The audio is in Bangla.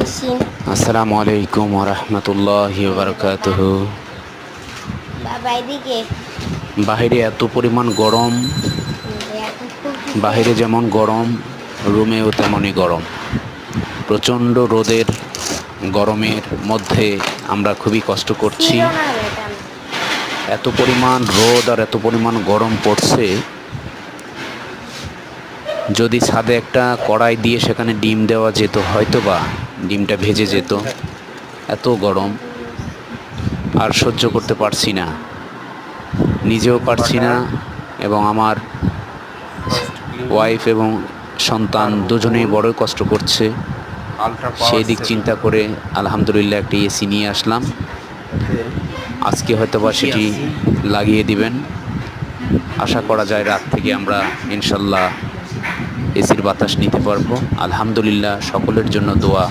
মেশিন। আসসালামু আলাইকুম ওয়া রাহমাতুল্লাহি ওয়া বারাকাতুহু। বাবা এদিকে। বাহিরে এত পরিমাণ গরম, এখন খুলতেছে। বাহিরে যেমন গরম রুমেও তেমনই গরম। প্রচণ্ড রোদের গরমের মধ্যে আমরা খুবই কষ্ট করছি। ছিল না ম্যাডাম। এত পরিমাণ রোদ আর এত পরিমাণ গরম পড়ছে, যদি ছাদে একটা কড়াই দিয়ে সেখানে ডিম দেওয়া যেত হয়তো বা ডিমটা ভেজে যেত। এত গরম আর সহ্য করতে পারছি না, নিজেও পারছি না এবং আমার ওয়াইফ এবং সন্তান দুজনেই বড়ই কষ্ট করছে। সেই দিক চিন্তা করে আলহামদুলিল্লাহ একটি এসি নিয়ে আসলাম। আজকে হয়তো বা সেটি লাগিয়ে দিবেন। আশা করা যায় রাত থেকে আমরা ইনশাল্লাহ এসির বাতাস নিতে পারবো। আলহামদুলিল্লাহ, সকলের জন্য দোয়া।